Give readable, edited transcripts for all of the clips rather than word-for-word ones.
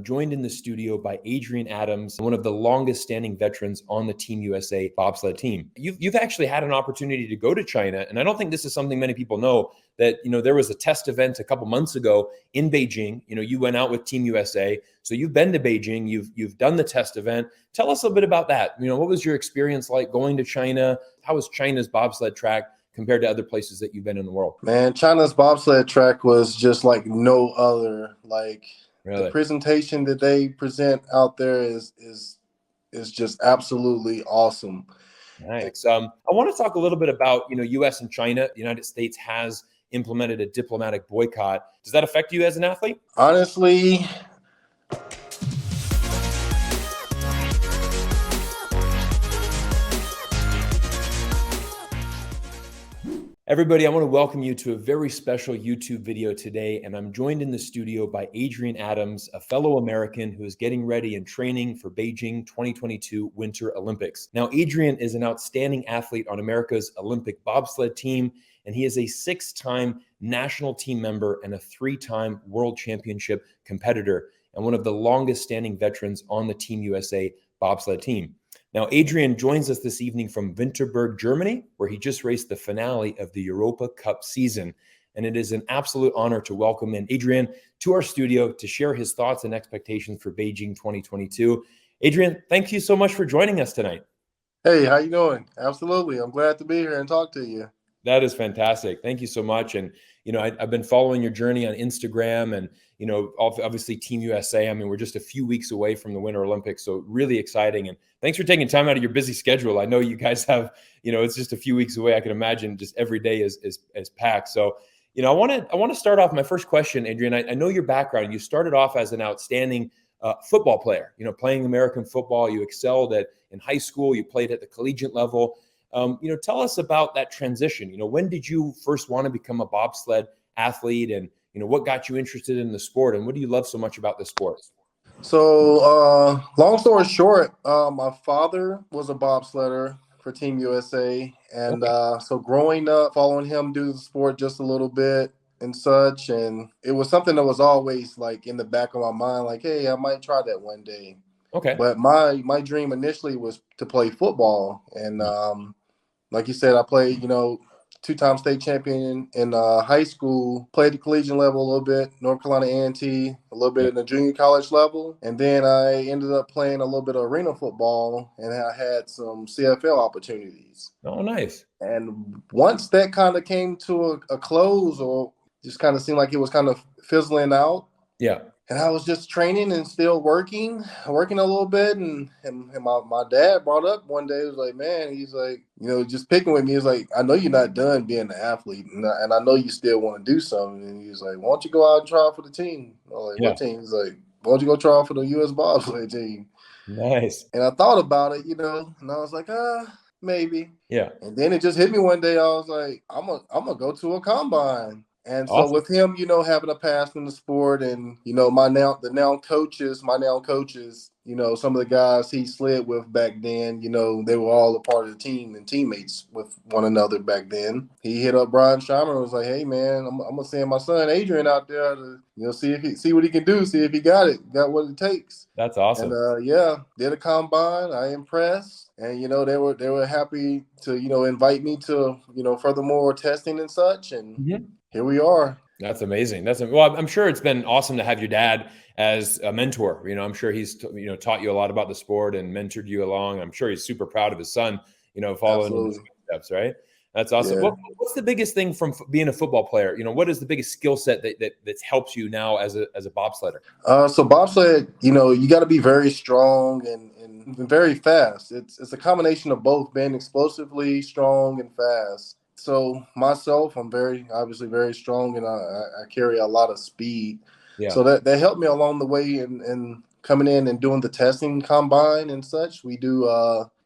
Joined in the studio by Adrian Adams, one of the longest standing veterans on the Team USA bobsled team. You've actually had an opportunity to go to China, and I don't think this is something many people know, that there was a test event a couple months ago in Beijing. You went out with Team USA, so you've been to Beijing, you've done the test event. Tell us a bit about that. What was your experience like going to China? How was China's bobsled track compared to other places that you've been in the world? Man, China's bobsled track was just like no other. Really? The presentation that they present out there is just absolutely awesome. Nice. I want to talk a little bit about, U.S. and China. The United States has implemented a diplomatic boycott. Does that affect you as an athlete? Honestly, everybody, I want to welcome you to a very special YouTube video today, and I'm joined in the studio by Adrian Adams, a fellow American who is getting ready and training for Beijing 2022 Winter Olympics. Now, Adrian is an outstanding athlete on America's Olympic bobsled team, and he is a 6-time national team member and a 3-time world championship competitor, and one of the longest standing veterans on the Team USA bobsled team. Now, Adrian joins us this evening from Winterberg, Germany, where he just raced the finale of the Europa Cup season. And it is an absolute honor to welcome in Adrian to our studio to share his thoughts and expectations for Beijing 2022. Adrian, thank you so much for joining us tonight. Hey, how you doing? Absolutely. I'm glad to be here and talk to you. That is fantastic. Thank you so much. And, I've been following your journey on Instagram and, obviously Team USA. I mean, we're just a few weeks away from the Winter Olympics, so really exciting. And thanks for taking time out of your busy schedule. I know you guys have, it's just a few weeks away. I can imagine just every day is packed. So, I want to start off my first question, Adrian. I know your background. You started off as an outstanding football player, playing American football. You excelled in high school. You played at the collegiate level. Tell us about that transition. When did you first want to become a bobsled athlete, and what got you interested in the sport, and what do you love so much about the sport? So, long story short, my father was a bobsledder for Team USA, and so growing up, following him do the sport just a little bit and such, and it was something that was always like in the back of my mind, like, hey, I might try that one day. Okay. But my dream initially was to play football, and like you said, I played, 2-time state champion in high school, played the collegiate level a little bit, North Carolina A&T, a little bit in the junior college level. And then I ended up playing a little bit of arena football, and I had some CFL opportunities. Oh, nice. And once that kind of came to a close, or just kind of seemed like it was kind of fizzling out. Yeah. And I was just training and still working a little bit. And my dad brought up one day, he was like, man, he's like, just picking with me. He's like, I know you're not done being an athlete, and I know you still want to do something. And he was like, why don't you go out and try out for the team? I was like, what team? He's like, why don't you go try out for the U.S. bobsled team? Nice. And I thought about it, and I was like, maybe. Yeah. And then it just hit me one day. I was like, I'm gonna go to a combine. And so Awesome. with him, having a passion in the sport, and my now coaches, some of the guys he slid with back then, they were all a part of the team and teammates with one another back then. He hit up Brian Scheimer and was like, hey man, I'm gonna send my son Adrian out there to see what he can do, see if he got what it takes. That's awesome. And did a combine. I impressed, and they were happy to invite me to furthermore testing and such, and here we are. That's amazing. Well, I'm sure it's been awesome to have your dad as a mentor. I'm sure he's taught you a lot about the sport and mentored you along. I'm sure he's super proud of his son, following in his steps, right? That's awesome. Yeah. What's the biggest thing from being a football player? What is the biggest skill set that helps you now as a bobsledder? So bobsled, you got to be very strong and very fast. It's a combination of both, being explosively strong and fast. So myself, I'm obviously very strong, and I carry a lot of speed. Yeah. So that helped me along the way in coming in and doing the testing combine and such. We do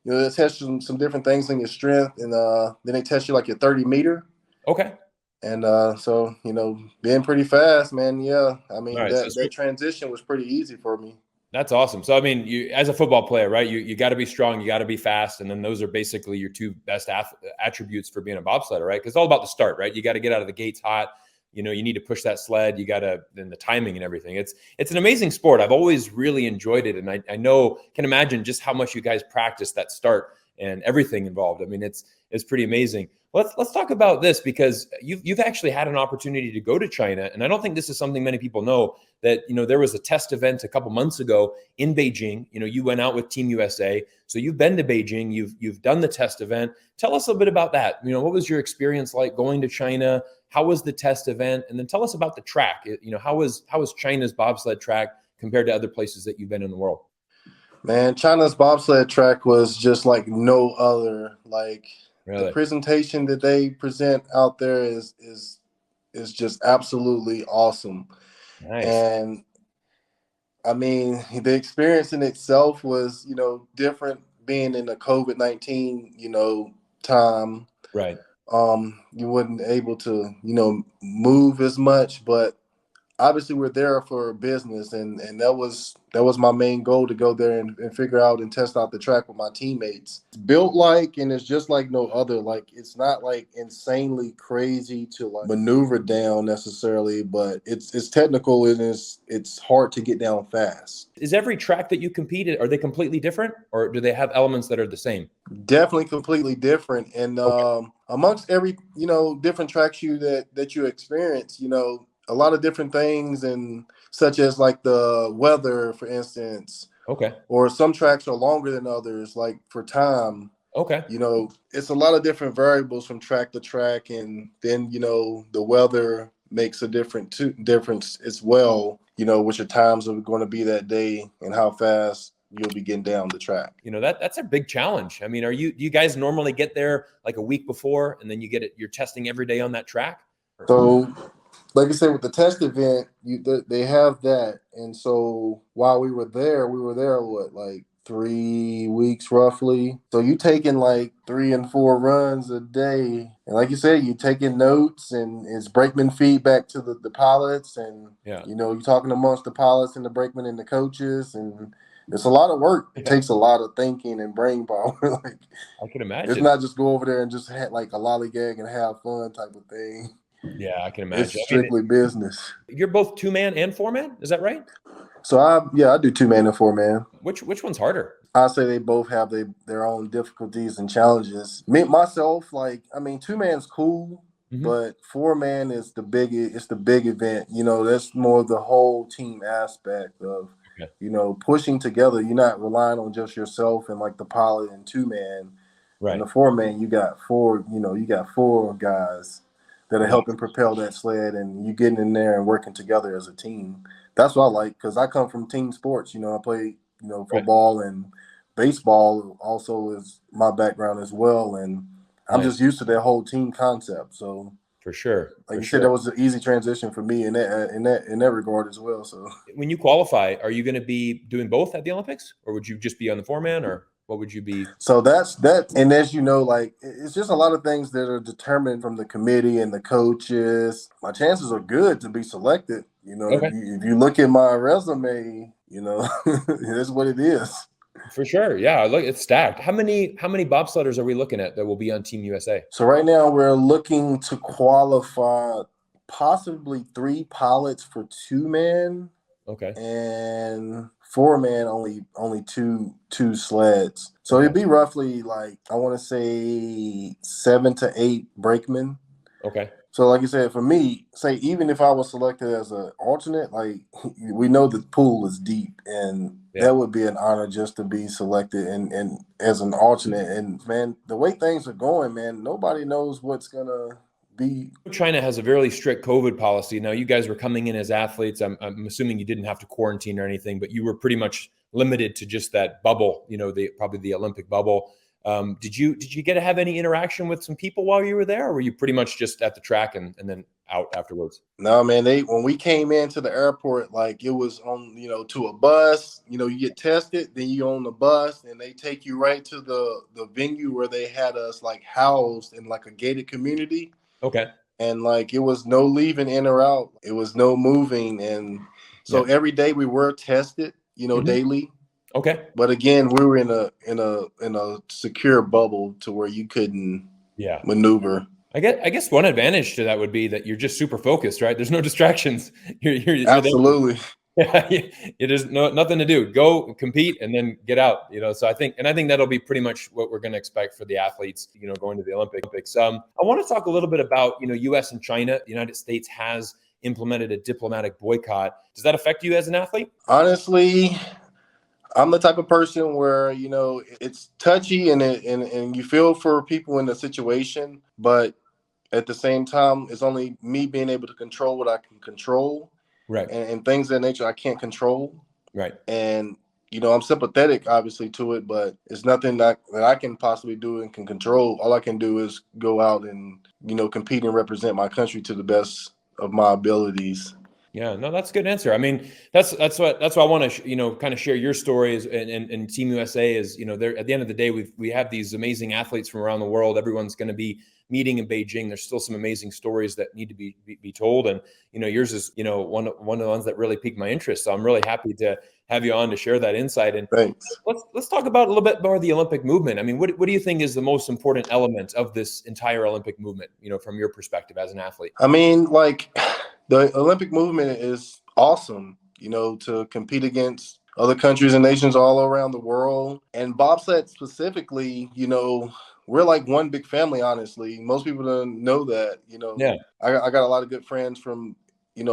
they test some different things in your strength, and then they test you like your 30-meter. Okay. And so being pretty fast, man. Yeah, I mean that transition was pretty easy for me. That's awesome. So, I mean, you as a football player, right, you got to be strong, you got to be fast, and then those are basically your two best attributes for being a bobsledder, right? Because it's all about the start, right? You got to get out of the gates hot, you need to push that sled, then the timing and everything. It's an amazing sport. I've always really enjoyed it. And I can imagine just how much you guys practice that start and everything involved. I mean, it's pretty amazing. Let's talk about this, because you've actually had an opportunity to go to China. And I don't think this is something many people know, that, there was a test event a couple months ago in Beijing. You went out with Team USA. So you've been to Beijing, you've done the test event. Tell us a little bit about that. What was your experience like going to China? How was the test event? And then tell us about the track. How was China's bobsled track compared to other places that you've been in the world? Man, China's bobsled track was just like no other. Like, really? The presentation that they present out there is just absolutely awesome. Nice. And I mean, the experience in itself was, different, being in the COVID-19, time. Right. You wasn't able to, move as much, but obviously we're there for business, and that was my main goal, to go there and figure out and test out the track with my teammates. It's built like, and it's just like no other. Like, it's not like insanely crazy to like maneuver down necessarily, but it's technical, and it's hard to get down fast. Is every track that you competed, are they completely different, or do they have elements that are the same? Definitely completely different. And amongst every, different tracks that you experience, a lot of different things, and such as like the weather, for instance. Okay. Or some tracks are longer than others, like for time. Okay. It's a lot of different variables from track to track, and then the weather makes a difference as well. Which your times are going to be that day, and how fast you'll be getting down the track. That's a big challenge. I mean, do you guys normally get there like a week before, and then you're testing every day on that track? So, like I said, with the test event, they have that. And so while we were there what, like 3 weeks roughly. So you taking like 3 and 4 runs a day. And like you said, you taking notes, and it's brakeman feedback to the pilots. And, you're talking amongst the pilots and the brakemen and the coaches. And it's a lot of work. It takes a lot of thinking and brain power. Like, I can imagine. It's not just go over there and just have like a lollygag and have fun type of thing. Yeah, I can imagine. It's strictly business. You're both 2-man and 4-man, is that right? So I do 2-man and 4-man. Which one's harder? I say they both have their own difficulties and challenges. Myself, 2-man's cool, but 4-man is the big event. That's more of the whole team aspect of, pushing together. You're not relying on just yourself and like the pilot and 2-man. Right. And the 4-man, you got four guys that are helping propel that sled, and you getting in there and working together as a team. That's what I like, because I come from team sports. I play, football, and baseball also is my background as well. And I'm just used to that whole team concept. So for sure, like you said, that was an easy transition for me in that regard as well. So when you qualify, are you going to be doing both at the Olympics, or would you just be on the 4-man, or what would you be? So that's that. And as you know, like, it's just a lot of things that are determined from the committee and the coaches. My chances are good to be selected. Okay. If you look at my resume, that's what it is. For sure. Yeah. Look, it's stacked. How many bobsledders are we looking at that will be on Team USA? So right now we're looking to qualify possibly 3 pilots for 2-man. Okay. And 4-man, only two sleds. So it'd be roughly, like, I want to say 7 to 8 brakemen. Okay. So like you said, for me, say even if I was selected as an alternate, like, we know the pool is deep, and that would be an honor just to be selected and as an alternate. And man, the way things are going, man, nobody knows what's gonna be. China has a very strict COVID policy. Now, you guys were coming in as athletes. I'm assuming you didn't have to quarantine or anything, but you were pretty much limited to just that bubble, probably the Olympic bubble. Did you get to have any interaction with some people while you were there, or were you pretty much just at the track and then out afterwards? No, man, when we came into the airport, like, it was on, to a bus, you get tested, then you on the bus, and they take you right to the venue where they had us like housed in like a gated community. Okay. And like, it was no leaving in or out. It was no moving. And so every day we were tested, daily. Okay. But again, we were in a secure bubble to where you couldn't maneuver. I guess one advantage to that would be that you're just super focused, right? There's no distractions. You're there. Absolutely. Yeah, it is nothing to do. Go compete and then get out. So I think that'll be pretty much what we're going to expect for the athletes. Going to the Olympics. I want to talk a little bit about U.S. and China. The United States has implemented a diplomatic boycott. Does that affect you as an athlete? Honestly, I'm the type of person where it's touchy and you feel for people in the situation, but at the same time, it's only me being able to control what I can control. Right. And things of that nature I can't control. Right. And, I'm sympathetic, obviously, to it, but it's nothing that I can possibly do and can control. All I can do is go out and, compete and represent my country to the best of my abilities. Yeah, no, that's a good answer. I mean, that's why I want to, kind of share your stories and Team USA is, there at the end of the day, we have these amazing athletes from around the world. Everyone's going to be meeting in Beijing. There's still some amazing stories that need to be told. And, yours is, one of the ones that really piqued my interest. So I'm really happy to have you on to share that insight. And thanks. Let's talk about a little bit more the Olympic movement. I mean, what do you think is the most important element of this entire Olympic movement, from your perspective as an athlete? I mean, the Olympic movement is awesome, to compete against other countries and nations all around the world. And bobsled specifically, we're like one big family, honestly. Most people don't know that, Yeah. I got a lot of good friends from,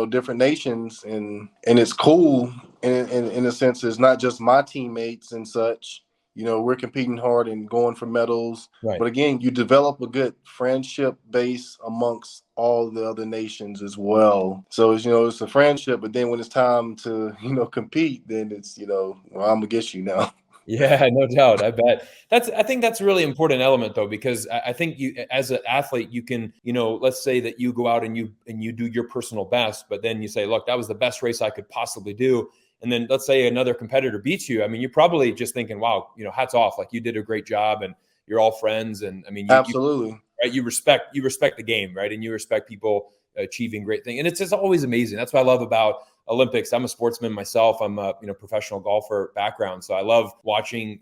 different nations, and it's cool in a sense. It's not just my teammates and such. We're competing hard and going for medals. Right. But again, you develop a good friendship base amongst all the other nations as well. So it's a friendship, but then when it's time to, compete, then it's, well, I'm against you now. Yeah, no doubt. I bet I think that's a really important element though, because I think you, as an athlete, you can, let's say that you go out and you do your personal best, but then you say, look, that was the best race I could possibly do. And then let's say another competitor beats you. I mean, you're probably just thinking, wow, hats off. Like, you did a great job and you're all friends. And I mean, absolutely. Right. You respect the game, right? And you respect people achieving great things. And it's just always amazing. That's what I love about Olympics. I'm a sportsman myself. I'm a professional golfer background, so I love watching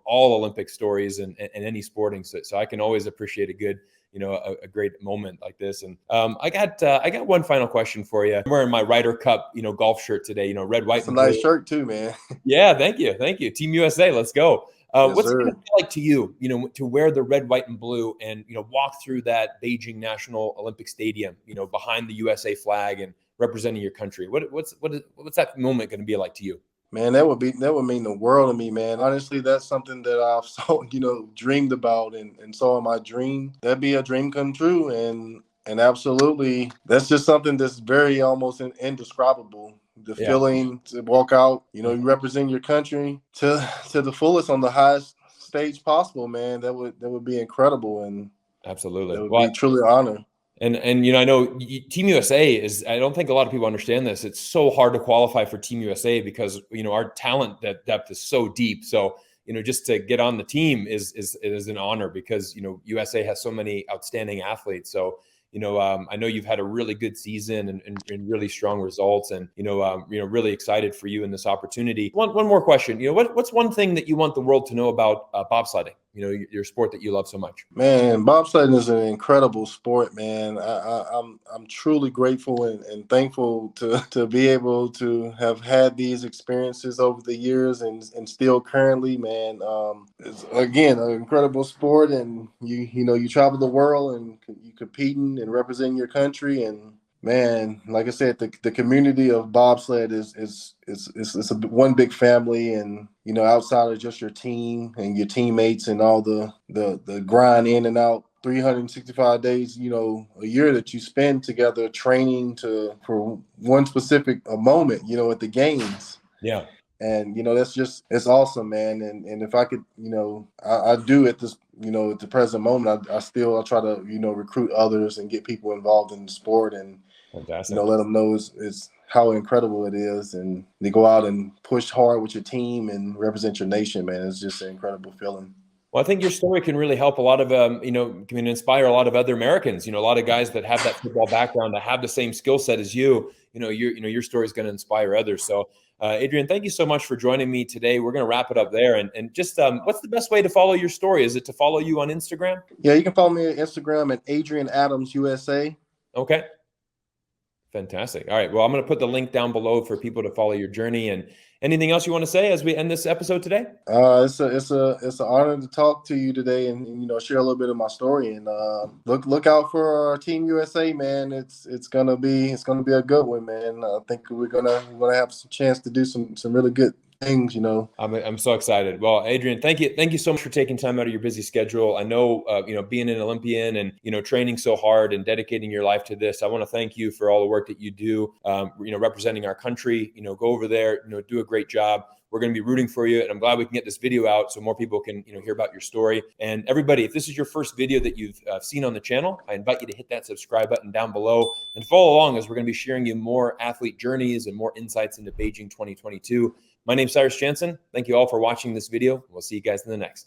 all Olympic stories and any sporting. So I can always appreciate a good a great moment like this. And I got one final question for you. I'm wearing my Ryder Cup golf shirt today. Red, white, it's a and nice blue. shirt too, man. Yeah, thank you, Team USA. Let's go. Yes, what's sir. it gonna feel like to you, to wear the red, white, and blue and, walk through that Beijing National Olympic Stadium, behind the USA flag and representing your country? What's that moment going to be like to you? Man, that would mean the world to me, man. Honestly, that's something that I've dreamed about and saw in my dream. That'd be a dream come true. And absolutely, that's just something that's very almost indescribable. The feeling to walk out, you represent your country to the fullest on the highest stage possible, man. That would be incredible, and absolutely, it would be truly an honor. And I know Team USA is, I don't think a lot of people understand this. It's so hard to qualify for Team USA because our talent depth is so deep. So just to get on the team is an honor because USA has so many outstanding athletes. So I know you've had a really good season and really strong results, and really excited for you in this opportunity. One more question. What's one thing that you want the world to know about bobsledding? Your sport that you love so much. Man, bobsledding is an incredible sport, man. I'm truly grateful and thankful to be able to have had these experiences over the years and still currently, man. It's again an incredible sport, and you travel the world and you competing and representing your country, and man, like I said, the community of bobsled is a one big family, and outside of just your team and your teammates and all the grind in and out 365 days, a year that you spend together training for one specific moment, at the games. Yeah. And it's awesome, man. And if I could, I do at this, at the present moment, I try to, recruit others and get people involved in the sport and, fantastic. Let them know it's how incredible it is, and they go out and push hard with your team and represent your nation, man. It's just an incredible feeling. Well, I think your story can really help a lot of, can inspire a lot of other Americans. A lot of guys that have that football background, that have the same skill set as you. Your story is going to inspire others. So Adrian, thank you so much for joining me today. We're going to wrap it up there. And just what's the best way to follow your story? Is it to follow you on Instagram? Yeah, you can follow me on Instagram at Adrian Adams USA. Okay. Fantastic. All right. Well, I'm going to put the link down below for people to follow your journey. And anything else you want to say as we end this episode today? It's an honor to talk to you today and share a little bit of my story. And look out for our Team USA, man. It's gonna be a good one, man. I think we're gonna have some chance to do some really good things. I'm so excited. Well, Adrian, thank you so much for taking time out of your busy schedule. I know being an Olympian and training so hard and dedicating your life to this. I want to thank you for all the work that you do. Representing our country. Go over there. Do a great job. We're going to be rooting for you, and I'm glad we can get this video out so more people can hear about your story. And everybody, if this is your first video that you've seen on the channel, I invite you to hit that subscribe button down below and follow along as we're going to be sharing you more athlete journeys and more insights into Beijing 2022. My name's Cyrus Jansen. Thank you all for watching this video. We'll see you guys in the next.